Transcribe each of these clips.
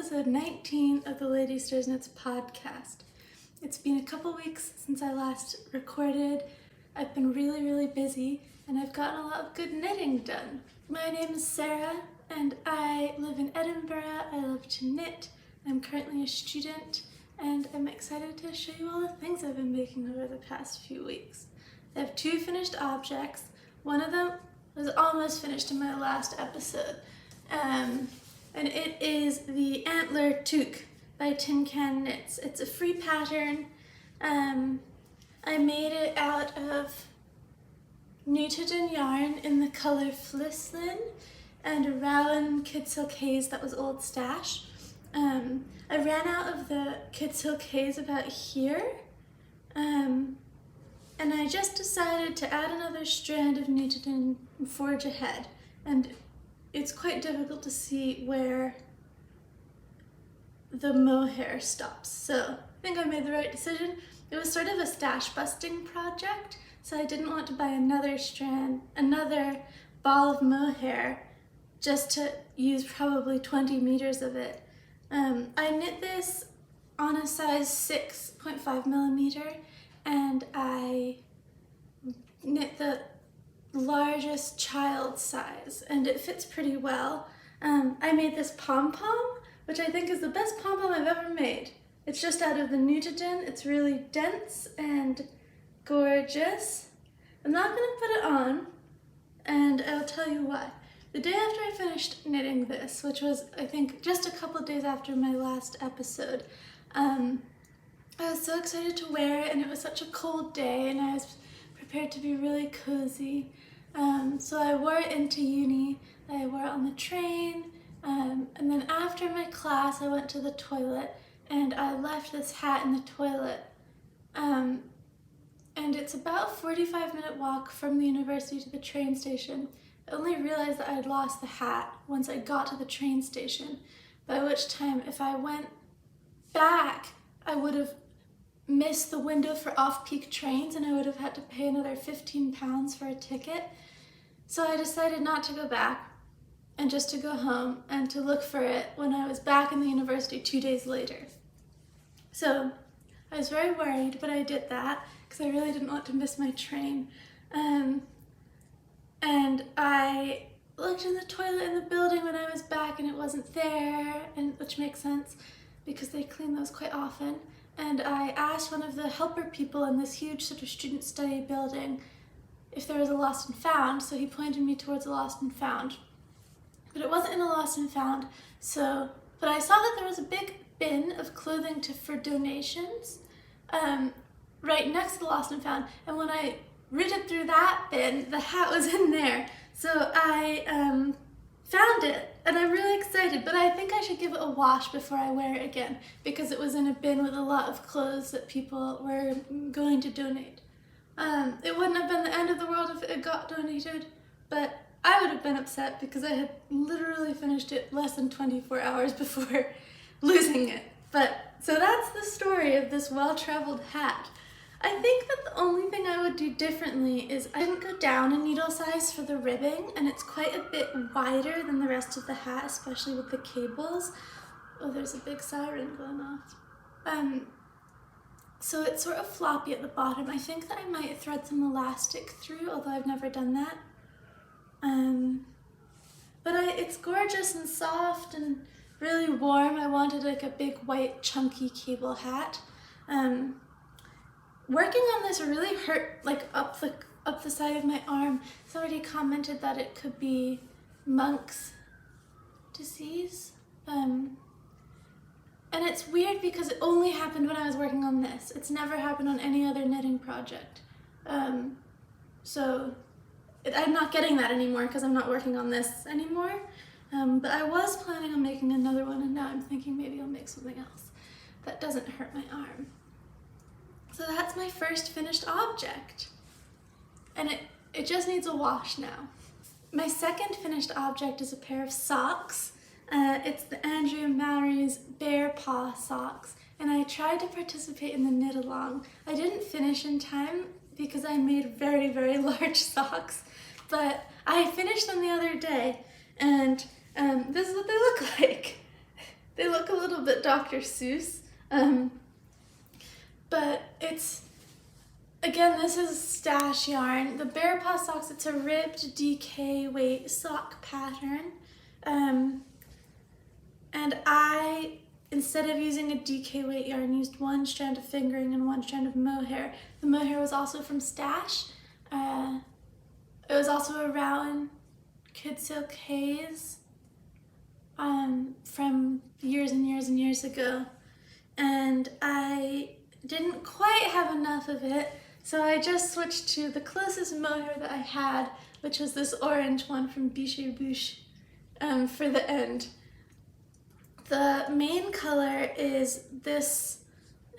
episode 19 of the Lady Stairs Knits podcast. It's been a couple weeks since I last recorded. I've been really busy and I've gotten a lot of good knitting done. My name is Sarah and I live in Edinburgh. I love to knit. I'm currently a student and I'm excited to show you all the things I've been making over the past few weeks. I have two finished objects. One of them was almost finished in my last episode. And it is the Antler Touque by Tin Can Knits. It's a free pattern. I made it out of knitted yarn in the color Flisslin and a Rowan Kid Silk Haze that was old stash. I ran out of the Kid Silk Haze about here, and I just decided to add another strand of knitted and forge ahead. And it's quite difficult to see where the mohair stops. So I think I made the right decision. It was sort of a stash busting project, so I didn't want to buy another ball of mohair just to use probably 20 meters of it. I knit this on a size 6.5 millimeter, and I knit the largest child size, and it fits pretty well. I made this pom-pom, which I think is the best pom-pom I've ever made. It's just out of the Nutagen. It's really dense and gorgeous. I'm not gonna put it on, and I'll tell you why. The day after I finished knitting this, which was, I think, just a couple days after my last episode, I was so excited to wear it, and it was such a cold day, and I was prepared to be really cozy. So I wore it into uni. I wore it on the train, and then after my class I went to the toilet and I left this hat in the toilet. And it's about a 45-minute walk from the university to the train station. I only realized that I had lost the hat once I got to the train station, by which time if I went back I would have missed the window for off-peak trains and I would have had to pay another £15 for a ticket. So I decided not to go back and just to go home and to look for it when I was back in the university 2 days later. So I was very worried, but I did that because I really didn't want to miss my train. And I looked in the toilet in the building when I was back and it wasn't there, which makes sense because they clean those quite often. And I asked one of the helper people in this huge sort of student study building if there was a lost and found, so he pointed me towards a lost and found. But it wasn't in a lost and found, but I saw that there was a big bin of clothing for donations right next to the lost and found, and when I rooted through that bin, the hat was in there. So I found it, and I'm really excited, but I think I should give it a wash before I wear it again because it was in a bin with a lot of clothes that people were going to donate. It wouldn't have been the end of the world if it got donated, but I would have been upset because I had literally finished it less than 24 hours before losing it. So that's the story of this well-traveled hat. I think that the only thing I would do differently is I didn't go down in needle size for the ribbing, and it's quite a bit wider than the rest of the hat, especially with the cables. Oh, there's a big siren going off. So it's sort of floppy at the bottom. I think that I might thread some elastic through, although I've never done that. But it's gorgeous and soft and really warm. I wanted like a big white chunky cable hat. Working on this really hurt like up the side of my arm. Somebody commented that it could be monk's disease. And it's weird because it only happened when I was working on this. It's never happened on any other knitting project. So I'm not getting that anymore because I'm not working on this anymore. But I was planning on making another one, and now I'm thinking maybe I'll make something else that doesn't hurt my arm. So that's my first finished object. And it just needs a wash now. My second finished object is a pair of socks. It's the Andrea Mowry's Bearpaw socks, and I tried to participate in the knit along. I didn't finish in time because I made very large socks, but I finished them the other day, and this is what they look like. They look a bit Dr. Seuss. But it's, again, this is stash yarn. The Bearpaw socks, it's a ribbed DK weight sock pattern. And I, instead of using a DK weight yarn, used one strand of fingering and one strand of mohair. The mohair was also from Stash. It was also a Rowan Kid Silk Haze from years and years and years ago. And I didn't quite have enough of it, so I just switched to the closest mohair that I had, which was this orange one from Biche Bouche for the end. The main color is this,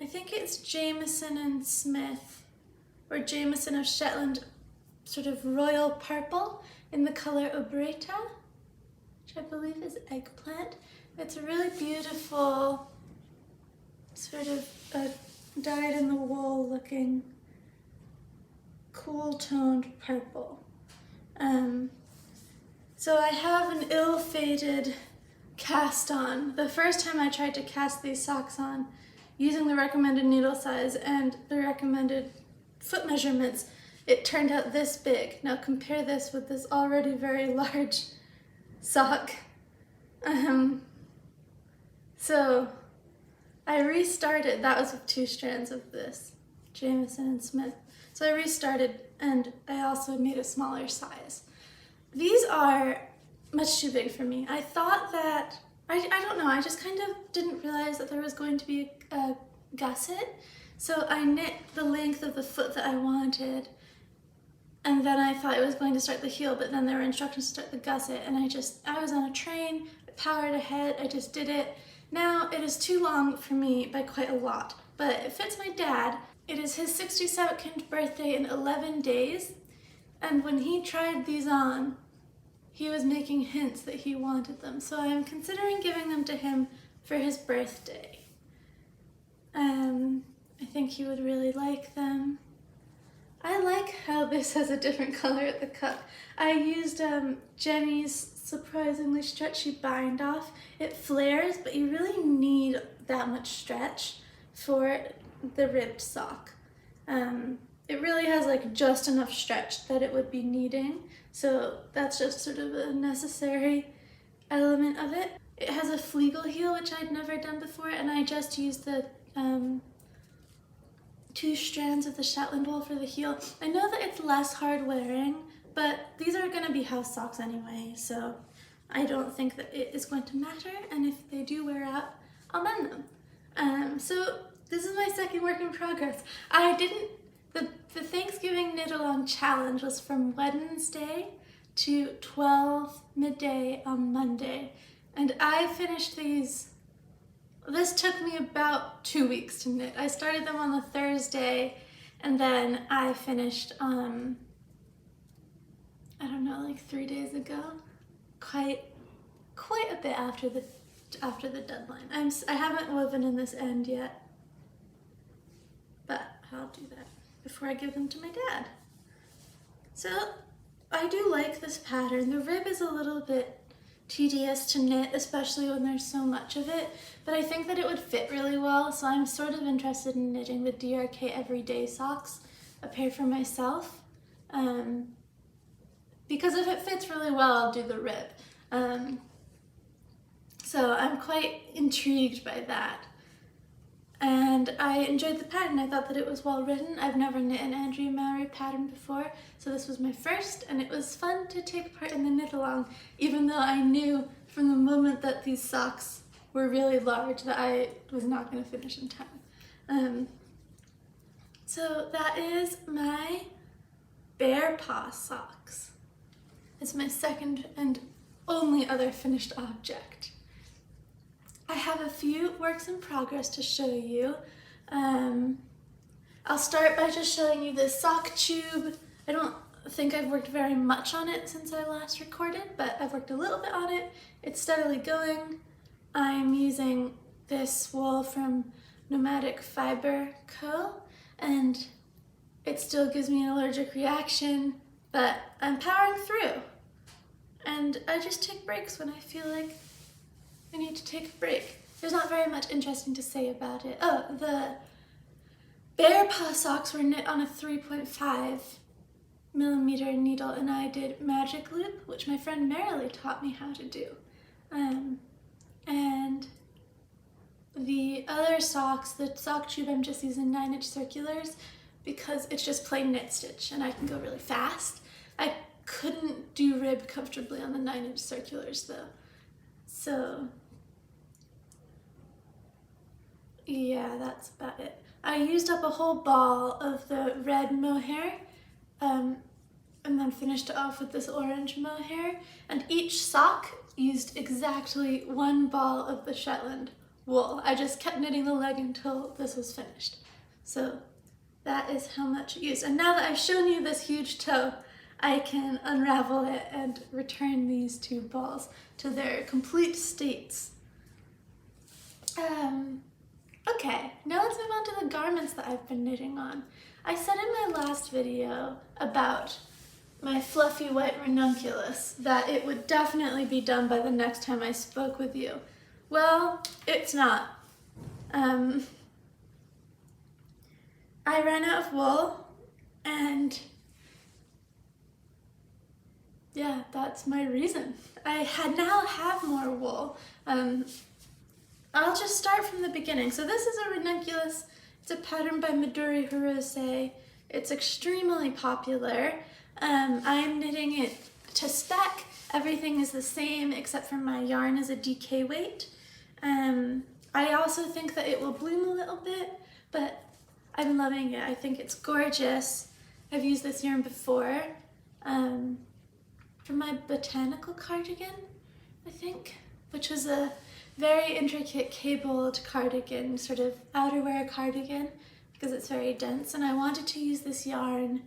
I think it's Jameson and Smith, or Jameson of Shetland, sort of royal purple in the color Obreta, which I believe is eggplant. It's a really beautiful, sort of dyed-in-the-wool looking, cool-toned purple. So I have an ill-fated cast on. The first time I tried to cast these socks on using the recommended needle size and the recommended foot measurements, it turned out this big. Now compare this with this already very large sock. So I restarted. That was with 2 strands of this, Jameson and Smith. So I restarted, and I also made a smaller size. These are much too big for me. I thought that, I don't know, I just kind of didn't realize that there was going to be a gusset. So I knit the length of the foot that I wanted, and then I thought it was going to start the heel, but then there were instructions to start the gusset, and I was on a train, I powered ahead, I just did it. Now it is too long for me by quite a lot, but it fits my dad. It is his 62nd birthday in 11 days, and when he tried these on, he was making hints that he wanted them, so I'm considering giving them to him for his birthday. I think he would really like them. I like how this has a different color at the cup. I used Jenny's surprisingly stretchy bind off. It flares, but you really need that much stretch for the ribbed sock. It really has like just enough stretch that it would be needing, so that's just sort of a necessary element of it. It has a fleagle heel, which I'd never done before, and I just used the 2 strands of the Shetland wool for the heel. I know that it's less hard wearing, but these are going to be house socks anyway, so I don't think that it is going to matter, and if they do wear out, I'll mend them. So this is my second work in progress. The Thanksgiving knit-along challenge was from Wednesday to 12 midday on Monday, and I finished these. This took me about 2 weeks to knit. I started them on the Thursday, and then I finished, I don't know, like 3 days ago. Quite a bit after the deadline. I haven't woven in this end yet, but I'll do that before I give them to my dad. So I do like this pattern. The rib is a little bit tedious to knit, especially when there's so much of it, but I think that it would fit really well, so I'm sort of interested in knitting the DRK Everyday socks, a pair for myself, because if it fits really well, I'll do the rib. So I'm quite intrigued by that. And I enjoyed the pattern. I thought that it was well written. I've never knit an Andrea Mowry pattern before, so this was my first, and it was fun to take part in the knit along, even though I knew from the moment that these socks were really large that I was not going to finish in time. So that is my Bearpaw socks. It's my second and only other finished object. I have a few works in progress to show you. I'll start by just showing you this sock tube. I don't think I've worked very much on it since I last recorded, but I've worked a little bit on it. It's steadily going. I'm using this wool from Nomadic Fiber Co., and it still gives me an allergic reaction, but I'm powering through. And I just take breaks when I feel like I need to take a break. there's not very much interesting to say about it. Oh, the Bearpaw socks were knit on a 3.5 millimeter needle, and I did magic loop, which my friend Marilee taught me how to do. And the other socks, the sock tube, I'm just using 9-inch circulars because it's just plain knit stitch and I can go really fast. I couldn't do rib comfortably on the 9-inch circulars though. So yeah, that's about it. I used up a whole ball of the red mohair and then finished it off with this orange mohair, and each sock used exactly 1 ball of the Shetland wool. I just kept knitting the leg until this was finished. So that is how much it used. And now that I've shown you this huge toe, I can unravel it and return these 2 balls to their complete states. Okay, now let's move on to the garments that I've been knitting on. I said in my last video about my fluffy white ranunculus that it would definitely be done by the next time I spoke with you. Well, it's not. I ran out of wool, and yeah, that's my reason. I now have more wool. I'll just start from the beginning. So this is a ranunculus. It's a pattern by Midori Hirosie. It's extremely popular. I'm knitting it to spec. Everything is the same except for my yarn is a DK weight. I also think that it will bloom a little bit, but I'm loving it. I think it's gorgeous. I've used this yarn before for my botanical cardigan, I think, which was a very intricate cabled cardigan, sort of outerwear cardigan, because it's very dense, and I wanted to use this yarn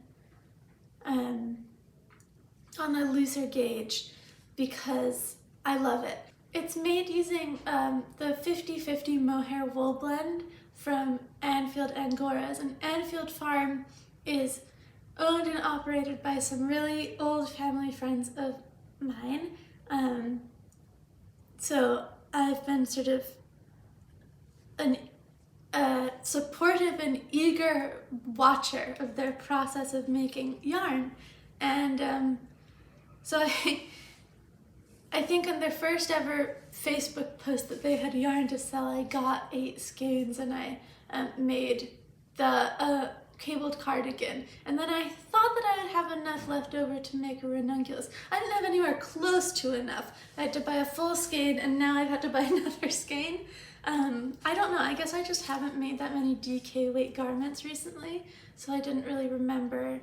on a looser gauge because I love it. It's made using the 50-50 mohair wool blend from Anfield Angoras, and Anfield Farm is owned and operated by some really old family friends of mine. So I've been sort of a supportive and eager watcher of their process of making yarn. And so I think in their first ever Facebook post that they had yarn to sell, I got 8 skeins and I made the cabled cardigan. And then I thought that I would have enough left over to make a ranunculus. I didn't have anywhere close to enough. I had to buy a full skein, and now I've had to buy another skein. I don't know, I guess I just haven't made that many DK weight garments recently, so I didn't really remember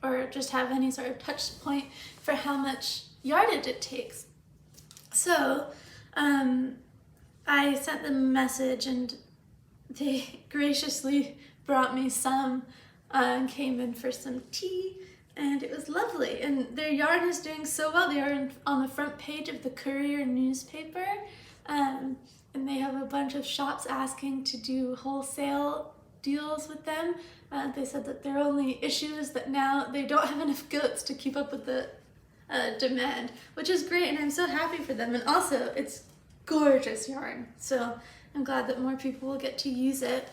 or just have any sort of touch point for how much yardage it takes. So I sent them a message and they graciously brought me some, came in for some tea, and it was lovely. And their yarn is doing so well. They are on the front page of the Courier newspaper, and they have a bunch of shops asking to do wholesale deals with them. They said that their only issue is that now they don't have enough goats to keep up with the demand, which is great, and I'm so happy for them. And also, it's gorgeous yarn, so I'm glad that more people will get to use it.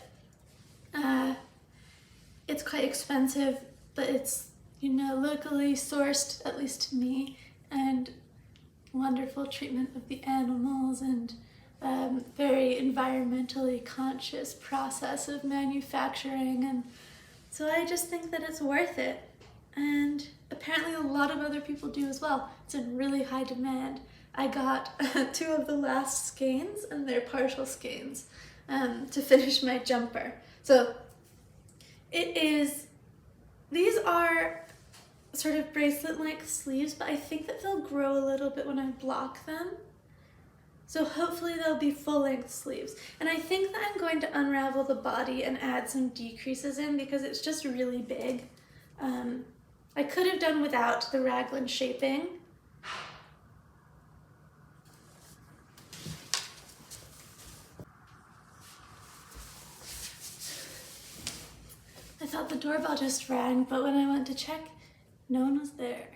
It's quite expensive, but it's, you know, locally sourced, at least to me, and wonderful treatment of the animals, and very environmentally conscious process of manufacturing, and so I just think that it's worth it. And apparently a lot of other people do as well. It's in really high demand. I got 2 of the last skeins, and they're partial skeins, to finish my jumper. So these are sort of bracelet-like sleeves, but I think that they'll grow a little bit when I block them. So hopefully they'll be full-length sleeves. And I think that I'm going to unravel the body and add some decreases in because it's just really big. I could have done without the raglan shaping. I thought the doorbell just rang, but when I went to check, no one was there.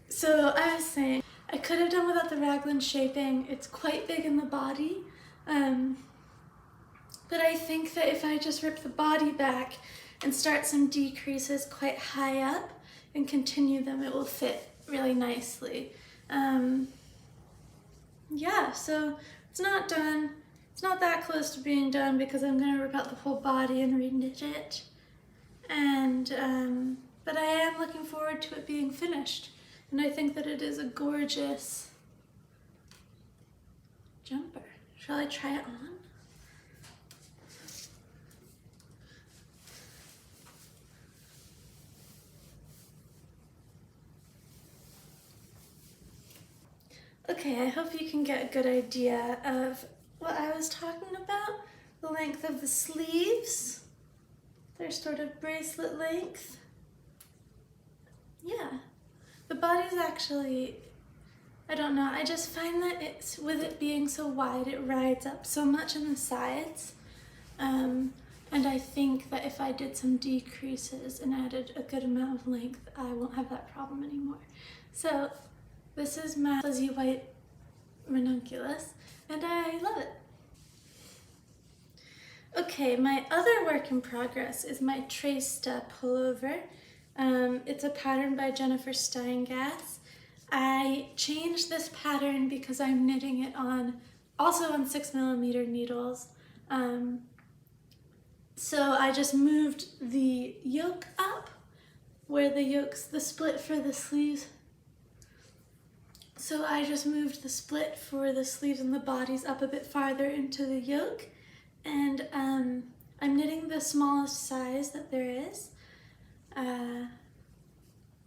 So I was saying, I could have done without the raglan shaping. It's quite big in the body. But I think that if I just rip the body back and start some decreases quite high up and continue them, it will fit really nicely. Yeah, so it's not done. It's not that close to being done because I'm gonna rip out the whole body and reknit it. And, but I am looking forward to it being finished. And I think that it is a gorgeous jumper. Shall I try it on? Okay, I hope you can get a good idea of what I was talking about. The length of the sleeves. They're sort of bracelet length. Yeah. The body's actually, I don't know, I just find that it's, with it being so wide, it rides up so much on the sides. And I think that if I did some decreases and added a good amount of length, I won't have that problem anymore. So this is my fuzzy white ranunculus, and I love it. Okay, my other work in progress is my Treysta pullover. It's a pattern by Jennifer Steingass. I changed this pattern because I'm knitting it also on 6mm needles. So I just moved the yoke up where the split for the sleeves. So I just moved the split for the sleeves and the bodies up a bit farther into the yoke. And I'm knitting the smallest size that there is.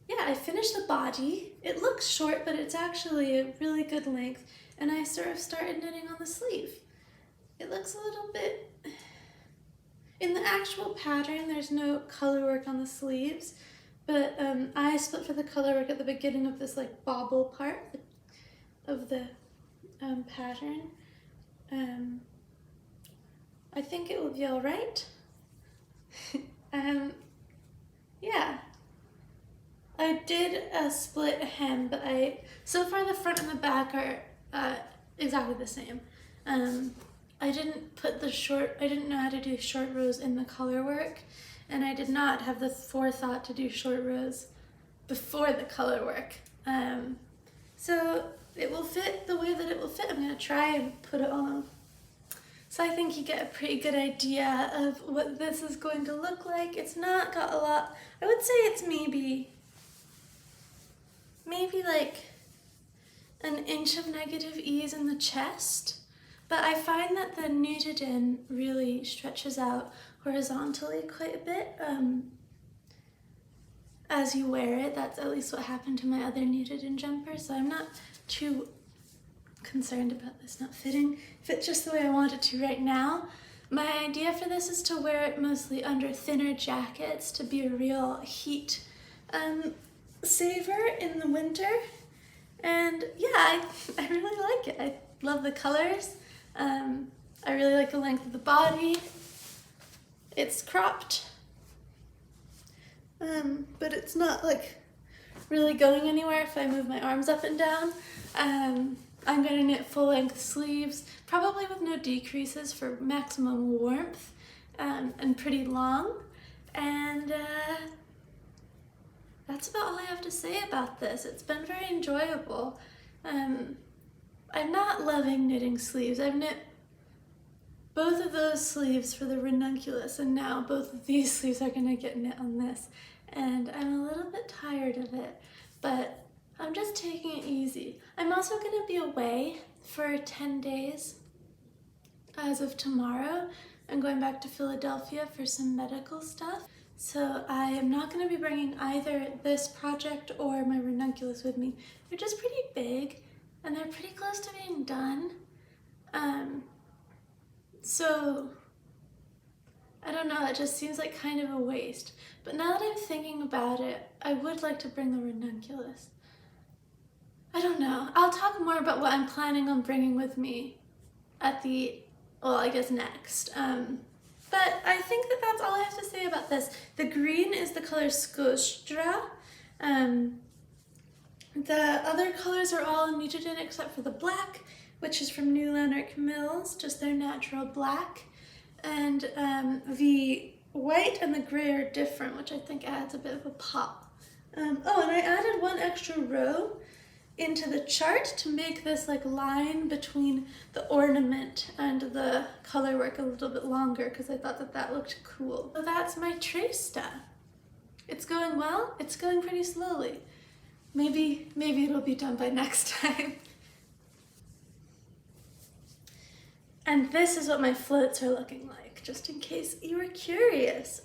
Yeah, I finished the body. It looks short, but it's actually a really good length. And I sort of started knitting on the sleeve. It looks a little bit... In the actual pattern, there's no color work on the sleeves, but I split for the color work at the beginning of this like bobble part of the pattern. I think it will be all right. Yeah. I did a split hem, but so far the front and the back are exactly the same. I didn't know how to do short rows in the color work, and I did not have the forethought to do short rows before the color work. So it will fit the way that it will fit. I'm gonna try and put it on. So I think you get a pretty good idea of what this is going to look like. It's not got a lot, I would say it's maybe like an inch of negative ease in the chest. But I find that the knitted in really stretches out horizontally quite a bit as you wear it. That's at least what happened to my other knitted in jumper, so I'm not too concerned about this not fitting. It fits just the way I want it to right now. My idea for this is to wear it mostly under thinner jackets to be a real heat saver in the winter. And yeah, I really like it. I love the colors. I really like the length of the body. It's cropped, but it's not like really going anywhere if I move my arms up and down. I'm gonna knit full length sleeves, probably with no decreases for maximum warmth, and pretty long. And that's about all I have to say about this. It's been very enjoyable. I'm not loving knitting sleeves. I've knit both of those sleeves for the ranunculus, and now both of these sleeves are gonna get knit on this. And I'm a little bit tired of it, but I'm just taking it easy. I'm also gonna be away for 10 days as of tomorrow. I'm going back to Philadelphia for some medical stuff. So I am not gonna be bringing either this project or my ranunculus with me. They're just pretty big, and they're pretty close to being done. So I don't know, it just seems like kind of a waste. But now that I'm thinking about it, I would like to bring the ranunculus. I don't know. I'll talk more about what I'm planning on bringing with me at I guess next. But I think that that's all I have to say about this. The green is the color Skostra. The other colors are all muted in except for the black, which is from New Lanark Mills, just their natural black. And the white and the gray are different, which I think adds a bit of a pop. Oh, and I added one extra row into the chart to make this like line between the ornament and the color work a little bit longer because I thought that that looked cool. So that's my Treysta. It's going well. It's going pretty slowly. Maybe it'll be done by next time. And this is what my floats are looking like, just in case you were curious.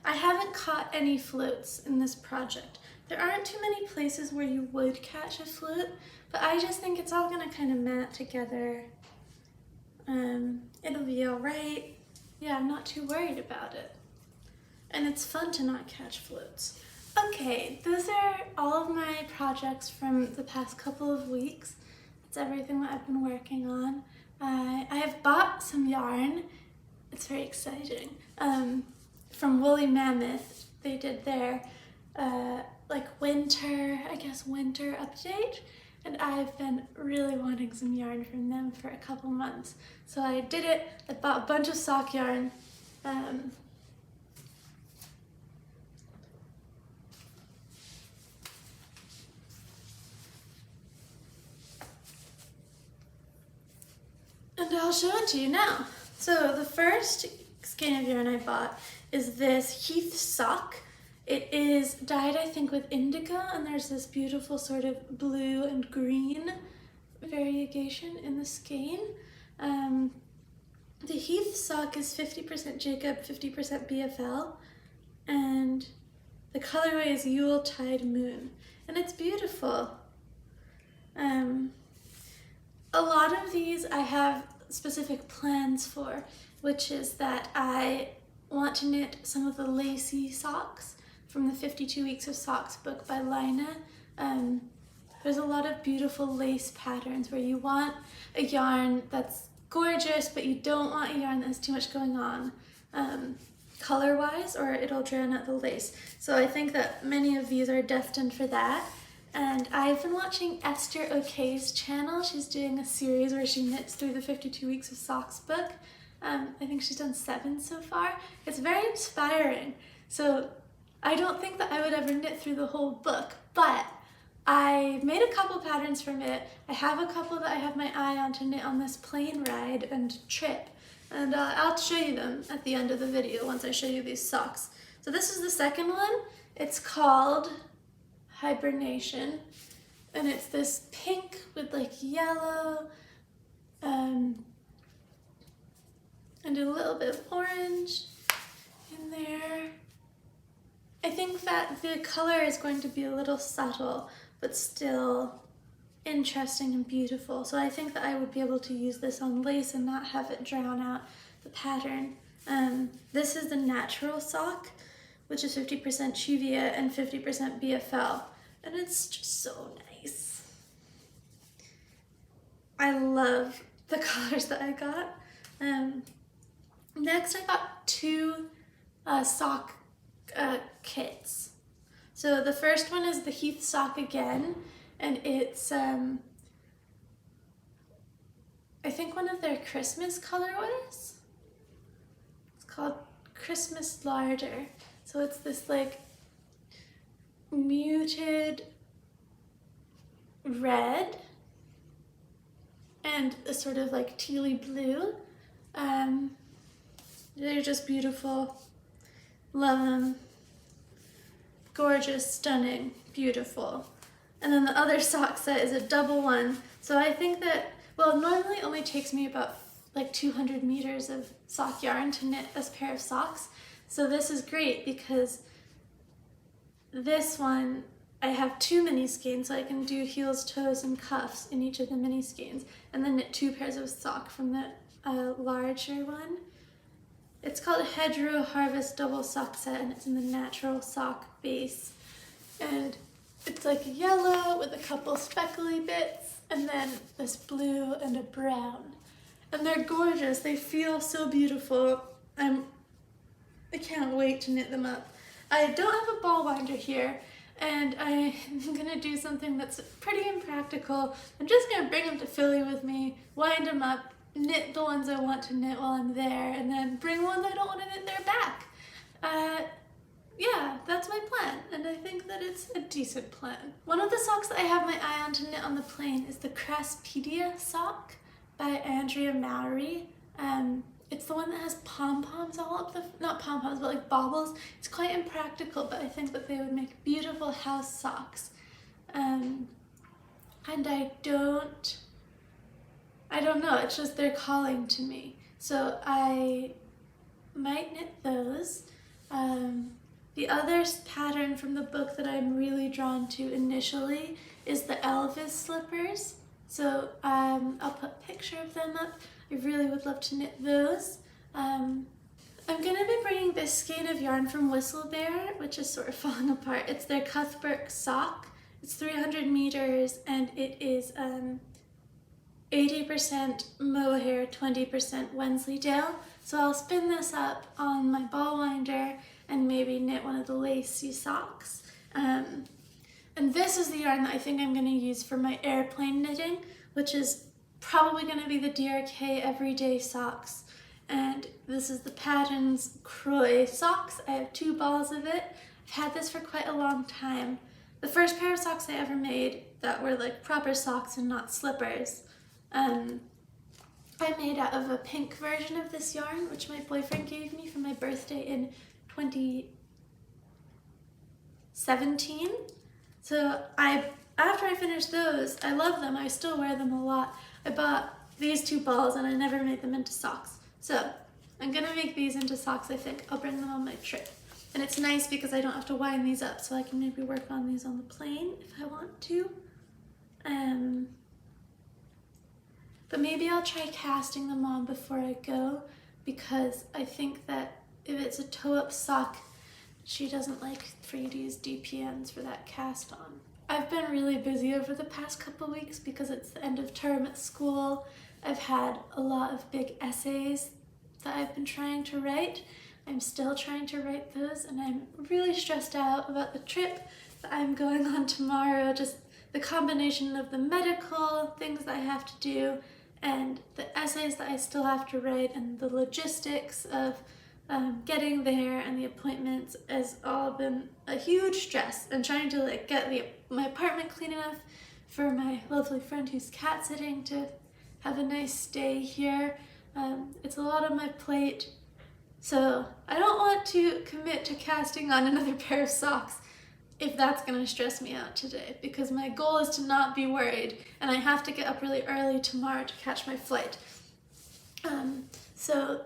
I haven't caught any floats in this project. There aren't too many places where you would catch a float, but I just think it's all gonna kind of mat together. It'll be all right. Yeah, I'm not too worried about it. And it's fun to not catch floats. Okay, those are all of my projects from the past couple of weeks. That's everything that I've been working on. I have bought some yarn. It's very exciting. From Woolly Mammoth, they did their like winter update, and I've been really wanting some yarn from them for a couple months. So I did it. I bought a bunch of sock yarn. And I'll show it to you now. So the first skein of yarn I bought is this Heath sock. It is dyed, I think, with indigo, and there's this beautiful sort of blue and green variegation in the skein. The Heath sock is 50% Jacob, 50% BFL, and the colorway is Yuletide Moon, and it's beautiful. A lot of these I have specific plans for, which is that I want to knit some of the lacy socks from the 52 Weeks of Socks book by Lina. There's a lot of beautiful lace patterns where you want a yarn that's gorgeous, but you don't want a yarn that has too much going on color-wise, or it'll drown out the lace. So I think that many of these are destined for that. And I've been watching Esther Okay's channel. She's doing a series where she knits through the 52 Weeks of Socks book. I think she's done 7 so far. It's very inspiring. So I don't think that I would ever knit through the whole book, but I made a couple patterns from it. I have a couple that I have my eye on to knit on this plane ride and trip. And I'll show you them at the end of the video once I show you these socks. So this is the second one. It's called Hibernation, and it's this pink with like yellow and a little bit of orange in there. I think that the color is going to be a little subtle, but still interesting and beautiful. So I think that I would be able to use this on lace and not have it drown out the pattern. This is the natural sock, which is 50% Chuvia and 50% BFL. And it's just so nice. I love the colors that I got. Next, I got 2 sock kits. So the first one is the Heath sock again, and it's I think one of their Christmas colorways. It's called Christmas Larder. So it's this like muted red and a sort of like tealy blue. They're just beautiful. Love them. Gorgeous, stunning, beautiful. And then the other sock set is a double one. So I think that, well, normally it only takes me about like 200 meters of sock yarn to knit this pair of socks. So this is great because this one, I have 2 mini skeins, so I can do heels, toes, and cuffs in each of the mini skeins, and then knit 2 pairs of sock from the larger one. It's called Hedgerow Harvest Double Sock Set, and it's in the natural sock base. And it's like yellow with a couple speckly bits, and then this blue and a brown. And they're gorgeous. They feel so beautiful. I can't wait to knit them up. I don't have a ball winder here, and I'm gonna do something that's pretty impractical. I'm just gonna bring them to Philly with me, wind them up, knit the ones I want to knit while I'm there, and then bring ones I don't want to knit there back. Yeah, that's my plan, and I think that it's a decent plan. One of the socks that I have my eye on to knit on the plane is the Craspedia sock by Andrea Mowry. It's the one that has pom-poms all up the, not pom-poms, but like baubles. It's quite impractical, but I think that they would make beautiful house socks. And I don't know, it's just they're calling to me. So I might knit those. The other pattern from the book that I'm really drawn to initially is the Elvis slippers. So I'll put a picture of them up. I really would love to knit those. I'm gonna be bringing this skein of yarn from Whistlebear, which is sort of falling apart. It's their Cuthbert sock. It's 300 meters and it is 80% mohair, 20% Wensleydale. So I'll spin this up on my ball winder and maybe knit one of the lacy socks. And this is the yarn that I think I'm going to use for my airplane knitting, which is probably going to be the DRK everyday socks. And this is the Patterns Croy socks. I have 2 balls of it. I've had this for quite a long time. The first pair of socks I ever made that were like proper socks and not slippers, I made out of a pink version of this yarn, which my boyfriend gave me for my birthday in 2017. So after I finished those, I love them. I still wear them a lot. I bought these 2 balls and I never made them into socks. So I'm gonna make these into socks, I think. I'll bring them on my trip. And it's nice because I don't have to wind these up, so I can maybe work on these on the plane if I want to. But maybe I'll try casting them on before I go, because I think that if it's a toe-up sock, she doesn't like for you to use DPNs for that cast on. I've been really busy over the past couple weeks because it's the end of term at school. I've had a lot of big essays that I've been trying to write. I'm still trying to write those, and I'm really stressed out about the trip that I'm going on tomorrow. Just the combination of the medical things that I have to do and the essays that I still have to write and the logistics of getting there and the appointments has all been a huge stress, and trying to like get my apartment clean enough for my lovely friend who's cat sitting to have a nice stay here. It's a lot on my plate, so I don't want to commit to casting on another pair of socks if that's gonna stress me out today, because my goal is to not be worried, and I have to get up really early tomorrow to catch my flight. So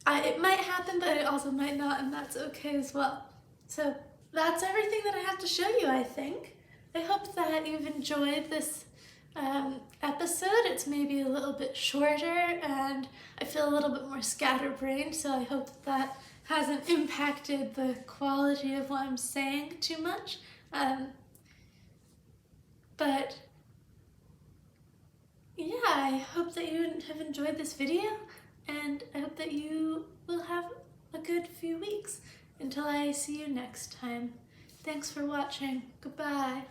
it might happen, but it also might not, and that's okay as well. So that's everything that I have to show you, I think. I hope that you've enjoyed this episode. It's maybe a little bit shorter, and I feel a little bit more scatterbrained, so I hope that hasn't impacted the quality of what I'm saying too much. But yeah, I hope that you have enjoyed this video, and I hope that you will have a good few weeks until I see you next time. Thanks for watching. Goodbye.